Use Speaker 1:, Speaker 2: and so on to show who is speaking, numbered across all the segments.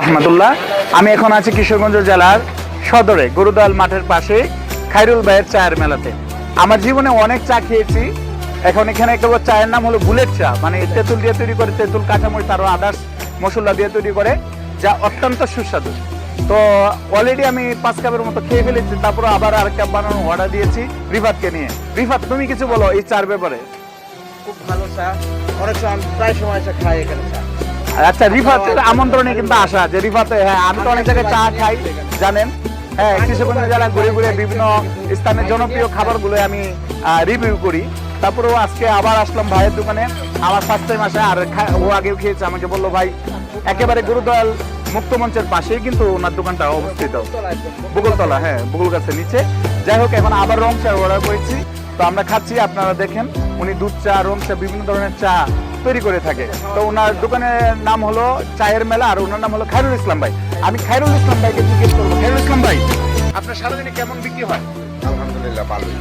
Speaker 1: রহমতুল্লাহ। আমি এখন আছি কিশোরগঞ্জ জেলার সদরে গরুদয়াল মাঠের পাশে খায়রুল ভাইয়ের চায়ের মেলাতে। আমার জীবনে অনেক চা খেয়েছি, এখন এখানে কেবল চায়ের নাম হলো বুলেট চা, মানে তেঁতুল দিয়ে তৈরি করে, তেঁতুল কাঁচামরিচ আরও আদার্স মশলা দিয়ে তৈরি করে, যা অত্যন্ত সুস্বাদু। তো অলরেডি আমি 5 কাপের মতো খেয়ে ফেলেছি, তারপরে আবার আরেক কাপ বানানোর অর্ডার দিয়েছি রিফাতকে নিয়ে। রিফাত, তুমি কিছু বলো এই চার ব্যাপারে।
Speaker 2: খুব ভালো চা, অনেক সময় আমি প্রায় সময় চা খাই এখানে চা।
Speaker 1: আচ্ছা, রিফাতের আমন্ত্রণে কিন্তু আসা, যে রিফাতে, হ্যাঁ আমি তো অনেক জায়গায় চা খাই জানেন। হ্যাঁ, কিশোরগঞ্জ জেলা ঘুরে ঘুরে বিভিন্ন স্থানের জনপ্রিয় খাবারগুলো আমি রিভিউ করি। তারপরেও আজকে আবার আসলাম ভাইয়ের দোকানে, আমার ফার্স্ট টাইম আসে। আর ও আগেও খেয়েছে, আমাকে বললো ভাই একেবারে গরুদয়াল মুক্ত মঞ্চের পাশেই কিন্তু ওনার দোকানটা অবস্থিত, বকুলতলা, হ্যাঁ বকুল গাছের নিচে। যাই হোক, এখন আবার রং চা অর্ডার করেছি, তো আমরা খাচ্ছি। আপনারা দেখেন উনি দুধ চা, রং চা, বিভিন্ন ধরনের চা তৈরি করে থাকে। তো ওনার দোকানের নাম হলো চায়ের মেলা, আর ওনার নাম হলো খায়রুল ইসলাম ভাই। আমি খায়রুল ইসলাম ভাইকে জিজ্ঞেস করবো, খায়রুল ইসলাম ভাই আপনার সারাদিনে কেমন বিক্রি হয়?
Speaker 3: আলহামদুলিল্লাহ ভালোই।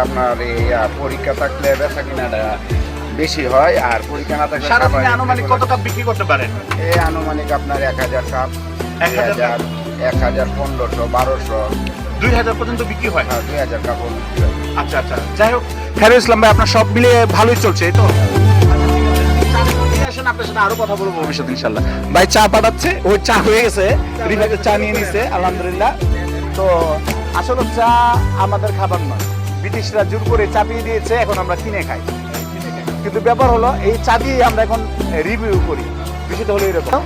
Speaker 3: আপনার এই পরীক্ষা থাকলে বেচা কিনাটা বেশি হয়, আর পরীক্ষা না থাকলে
Speaker 1: সারাদিনে আনুমানিক কত কাপ বিক্রি করতে পারেন?
Speaker 3: এই আনুমানিক আপনার 1000 কাপ,
Speaker 1: 1000
Speaker 3: 1000, 1500, 1200,
Speaker 1: 2000 পর্যন্ত বিক্রি হয়।
Speaker 3: 2000 কাপ।
Speaker 1: আচ্ছা আচ্ছা, যাই হোক খায়রুল ইসলাম ভাই, আপনার সব মিলিয়ে ভালোই চলছে, এই তো? আপনার সাথে আরো কথা বলবো ভবিষ্যৎ ইনশাল্লাহ। ভাই চা পাঠাচ্ছে, ওই চা হয়ে গেছে, রিফাতের চা নিয়ে নিছে আলহামদুলিল্লাহ। তো আসলে চা আমাদের খাবার নয়, ব্রিটিশরা জোর করে চাপিয়ে দিয়েছে, এখন আমরা কিনে খাই। কিন্তু ব্যাপার হলো এই চা দিয়ে আমরা এখন রিভিউ করি, বিষয়টা হলো এরকম।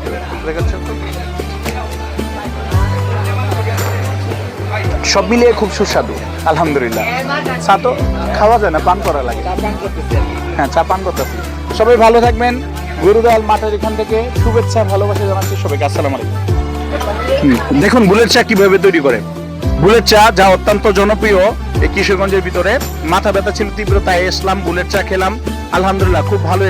Speaker 1: সব মিলিয়ে খুব সুস্বাদু আলহামদুলিল্লাহ। চা তো খাওয়া যায় না, পান করা লাগে। হ্যাঁ, চা পান করতেছি। সবাই ভালো থাকবেন। গরুদয়াল মাঠের এখান থেকে শুভেচ্ছা, ভালোবাসা জানাচ্ছি সবাইকে। আসসালামু আলাইকুম। দেখুন বুলেট চা কিভাবে তৈরি করে। বুলেট চা, যা অত্যন্ত জনপ্রিয় এই কিশোরগঞ্জের ভিতরে। মাথা ব্যথা ছিল তীব্র, তাই এসলাম, বুলেট চা খেলাম, আলহামদুলিল্লাহ খুব ভালো।